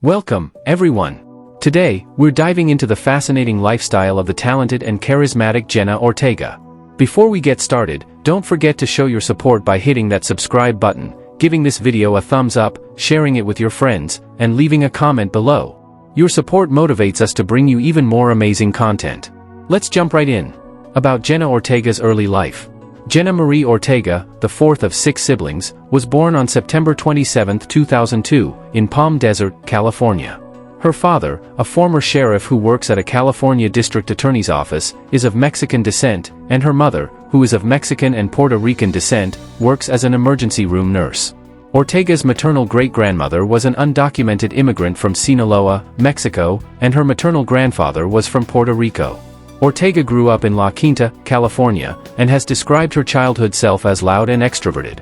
Welcome, everyone. Today, we're diving into the fascinating lifestyle of the talented and charismatic Jenna Ortega. Before we get started, don't forget to show your support by hitting that subscribe button, giving this video a thumbs up, sharing it with your friends, and leaving a comment below. Your support motivates us to bring you even more amazing content. Let's jump right in. About Jenna Ortega's early life. Jenna Marie Ortega, the fourth of 6 siblings, was born on September 27, 2002, in Palm Desert, California. Her father, a former sheriff who works at a California district attorney's office, is of Mexican descent, and her mother, who is of Mexican and Puerto Rican descent, works as an emergency room nurse. Ortega's maternal great-grandmother was an undocumented immigrant from Sinaloa, Mexico, and her maternal grandfather was from Puerto Rico. Ortega grew up in La Quinta, California, and has described her childhood self as loud and extroverted.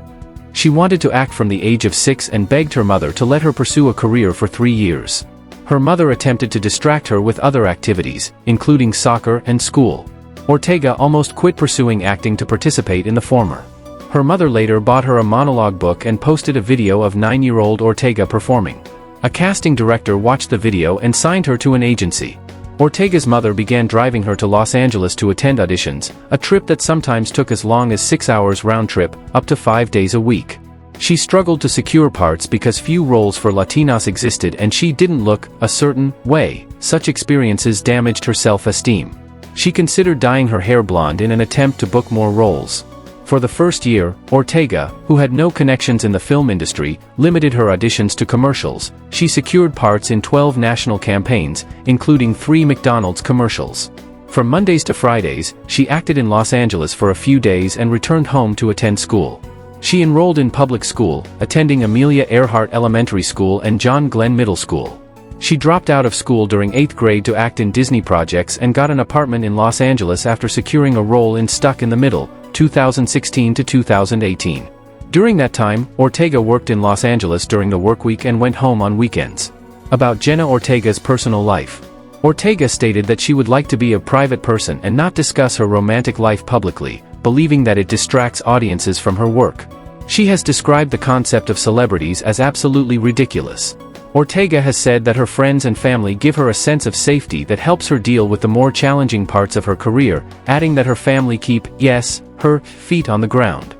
She wanted to act from the age of 6 and begged her mother to let her pursue a career for 3 years. Her mother attempted to distract her with other activities, including soccer and school. Ortega almost quit pursuing acting to participate in the former. Her mother later bought her a monologue book and posted a video of 9-year-old Ortega performing. A casting director watched the video and signed her to an agency. Ortega's mother began driving her to Los Angeles to attend auditions, a trip that sometimes took as long as 6 hours round trip, up to 5 days a week. She struggled to secure parts because few roles for Latinas existed and she didn't look a certain way. Such experiences damaged her self-esteem. She considered dyeing her hair blonde in an attempt to book more roles. For the first year, Ortega, who had no connections in the film industry, limited her auditions to commercials. She secured parts in 12 national campaigns, including 3 McDonald's commercials. From Mondays to Fridays, she acted in Los Angeles for a few days and returned home to attend school. She enrolled in public school, attending Amelia Earhart Elementary School and John Glenn Middle School. She dropped out of school during 8th grade to act in Disney projects and got an apartment in Los Angeles after securing a role in Stuck in the Middle, 2016 to 2018. During that time, Ortega worked in Los Angeles during the workweek and went home on weekends. About Jenna Ortega's personal life. Ortega stated that she would like to be a private person and not discuss her romantic life publicly, believing that it distracts audiences from her work. She has described the concept of celebrities as absolutely ridiculous. Ortega has said that her friends and family give her a sense of safety that helps her deal with the more challenging parts of her career, adding that her family keep, her feet on the ground.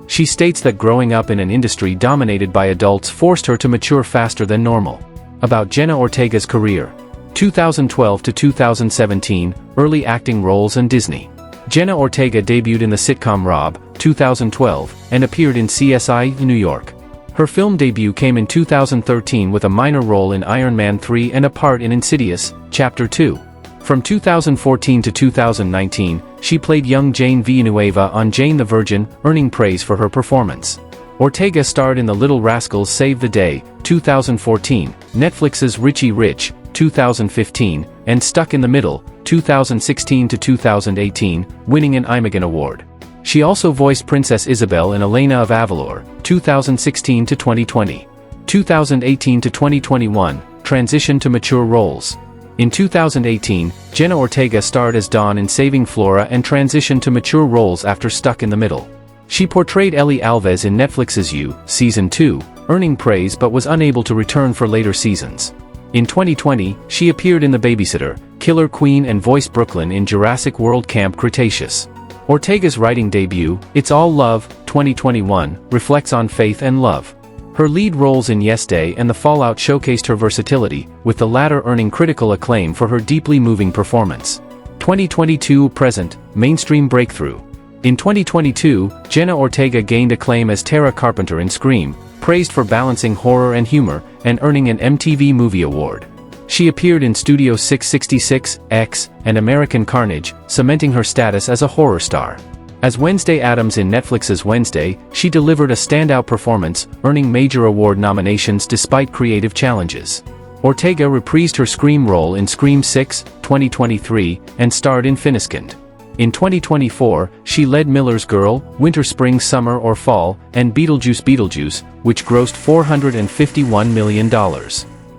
She states that growing up in an industry dominated by adults forced her to mature faster than normal. About Jenna Ortega's career. 2012 to 2017, early acting roles and Disney. Jenna Ortega debuted in the sitcom Rob, 2012, and appeared in CSI, New York. Her film debut came in 2013 with a minor role in Iron Man 3 and a part in Insidious, Chapter 2. From 2014 to 2019, she played young Jane Villanueva on Jane the Virgin, earning praise for her performance. Ortega starred in The Little Rascals Save the Day, 2014, Netflix's Richie Rich, 2015, and Stuck in the Middle, 2016 to 2018, winning an Imagen Award. She also voiced Princess Isabel in Elena of Avalor, 2016 to 2020. 2018 to 2021, transitioned to mature roles. In 2018, Jenna Ortega starred as Dawn in Saving Flora and transitioned to mature roles after Stuck in the Middle. She portrayed Ellie Alves in Netflix's You, Season 2, earning praise but was unable to return for later seasons. In 2020, she appeared in The Babysitter, Killer Queen and voiced Brooklyn in Jurassic World Camp Cretaceous. Ortega's writing debut, It's All Love, 2021, reflects on faith and love. Her lead roles in Yes Day and The Fallout showcased her versatility, with the latter earning critical acclaim for her deeply moving performance. 2022 present, mainstream breakthrough. In 2022, Jenna Ortega gained acclaim as Tara Carpenter in Scream, praised for balancing horror and humor, and earning an MTV Movie Award. She appeared in Studio 666, X, and American Carnage, cementing her status as a horror star. As Wednesday Addams in Netflix's Wednesday, she delivered a standout performance, earning major award nominations despite creative challenges. Ortega reprised her Scream role in Scream 6, 2023, and starred in Finiskind. In 2024, she led Miller's Girl, Winter Spring Summer or Fall, and Beetlejuice, which grossed $451 million.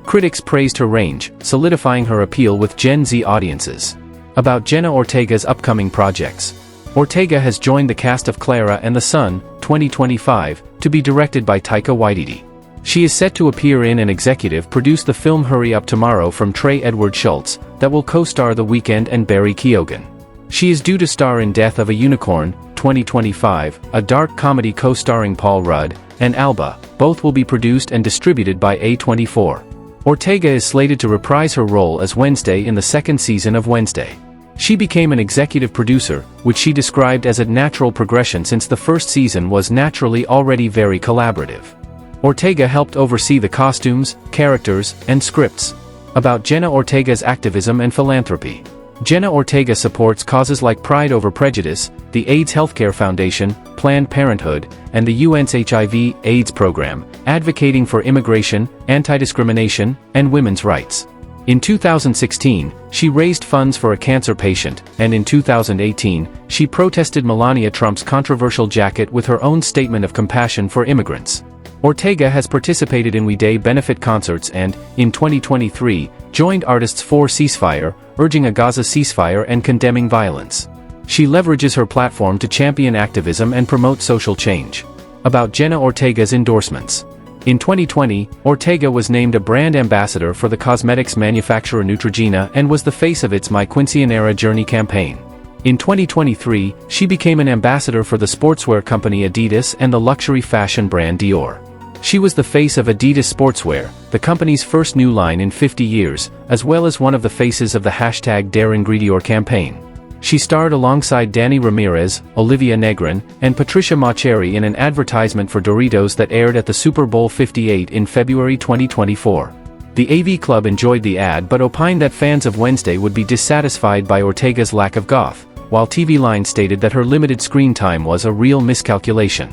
Critics praised her range, solidifying her appeal with Gen Z audiences. About Jenna Ortega's upcoming projects. Ortega has joined the cast of Clara and the Sun, 2025, to be directed by Taika Waititi. She is set to appear in and executive produce the film Hurry Up Tomorrow from Trey Edward Schultz, that will co-star The Weeknd and Barry Keoghan. She is due to star in Death of a Unicorn, 2025, a dark comedy co-starring Paul Rudd and Alba. Both will be produced and distributed by A24. Ortega is slated to reprise her role as Wednesday in the second season of Wednesday. She became an executive producer, which she described as a natural progression since the first season was naturally already very collaborative. Ortega helped oversee the costumes, characters, and scripts. About Jenna Ortega's activism and philanthropy. Jenna Ortega supports causes like Pride Over Prejudice, the AIDS Healthcare Foundation, Planned Parenthood, and the UN's HIV/AIDS program, advocating for immigration, anti-discrimination, and women's rights. In 2016, she raised funds for a cancer patient, and in 2018, she protested Melania Trump's controversial jacket with her own statement of compassion for immigrants. Ortega has participated in We Day benefit concerts and, in 2023, joined Artists for Ceasefire, urging a Gaza ceasefire and condemning violence. She leverages her platform to champion activism and promote social change. About Jenna Ortega's endorsements. In 2020, Ortega was named a brand ambassador for the cosmetics manufacturer Neutrogena and was the face of its My Quinceañera Journey campaign. In 2023, she became an ambassador for the sportswear company Adidas and the luxury fashion brand Dior. She was the face of Adidas Sportswear, the company's first new line in 50 years, as well as one of the faces of the #DareIngredior campaign. She starred alongside Danny Ramirez, Olivia Negron, and Patricia Macheri in an advertisement for Doritos that aired at the Super Bowl 58 in February 2024. The AV Club enjoyed the ad but opined that fans of Wednesday would be dissatisfied by Ortega's lack of goth, while TV Line stated that her limited screen time was a real miscalculation.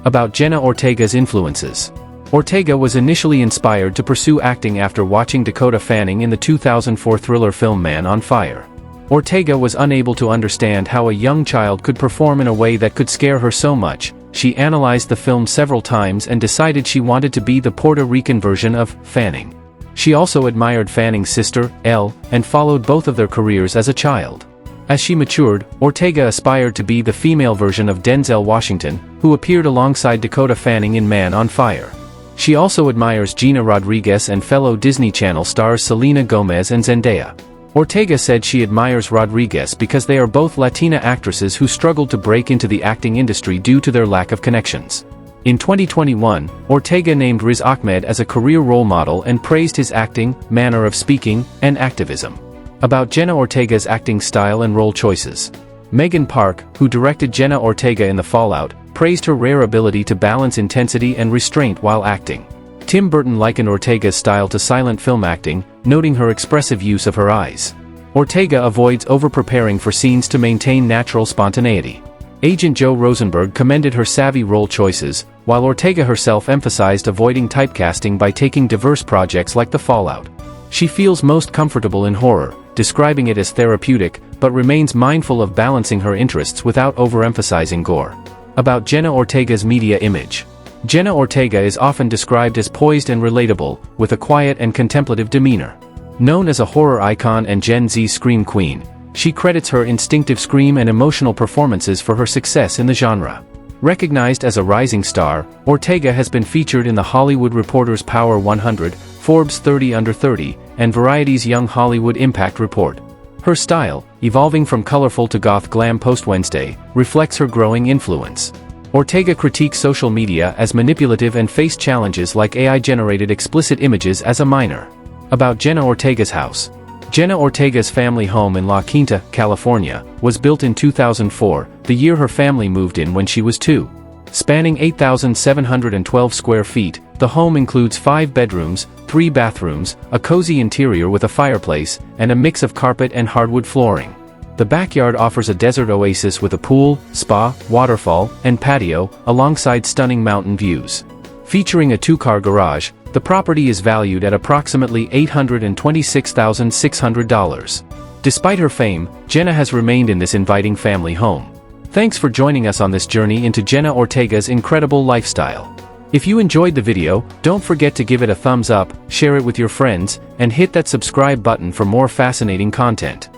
About Jenna Ortega's influences. Ortega was initially inspired to pursue acting after watching Dakota Fanning in the 2004 thriller film Man on Fire. Ortega was unable to understand how a young child could perform in a way that could scare her so much. She analyzed the film several times and decided she wanted to be the Puerto Rican version of Fanning. She also admired Fanning's sister, Elle, and followed both of their careers as a child. As she matured, Ortega aspired to be the female version of Denzel Washington, who appeared alongside Dakota Fanning in Man on Fire. She also admires Gina Rodriguez and fellow Disney Channel stars Selena Gomez and Zendaya. Ortega said she admires Rodriguez because they are both Latina actresses who struggled to break into the acting industry due to their lack of connections. In 2021, Ortega named Riz Ahmed as a career role model and praised his acting, manner of speaking, and activism. About Jenna Ortega's acting style and role choices. Megan Park, who directed Jenna Ortega in The Fallout, praised her rare ability to balance intensity and restraint while acting. Tim Burton likened Ortega's style to silent film acting, noting her expressive use of her eyes. Ortega avoids over-preparing for scenes to maintain natural spontaneity. Agent Joe Rosenberg commended her savvy role choices, while Ortega herself emphasized avoiding typecasting by taking diverse projects like The Fallout. She feels most comfortable in horror, describing it as therapeutic, but remains mindful of balancing her interests without overemphasizing gore. About Jenna Ortega's media image. Jenna Ortega is often described as poised and relatable, with a quiet and contemplative demeanor. Known as a horror icon and Gen Z scream queen, she credits her instinctive scream and emotional performances for her success in the genre. Recognized as a rising star, Ortega has been featured in The Hollywood Reporter's Power 100, Forbes 30 Under 30, and Variety's Young Hollywood Impact Report. Her style, evolving from colorful to goth glam post-Wednesday, reflects her growing influence. Ortega critiques social media as manipulative and faced challenges like AI-generated explicit images as a minor. About Jenna Ortega's house. Jenna Ortega's family home in La Quinta, California, was built in 2004, the year her family moved in when she was 2. Spanning 8,712 square feet, the home includes 5 bedrooms, 3 bathrooms, a cozy interior with a fireplace, and a mix of carpet and hardwood flooring. The backyard offers a desert oasis with a pool, spa, waterfall, and patio, alongside stunning mountain views. Featuring a 2-car garage, the property is valued at approximately $826,600. Despite her fame, Jenna has remained in this inviting family home. Thanks for joining us on this journey into Jenna Ortega's incredible lifestyle. If you enjoyed the video, don't forget to give it a thumbs up, share it with your friends, and hit that subscribe button for more fascinating content.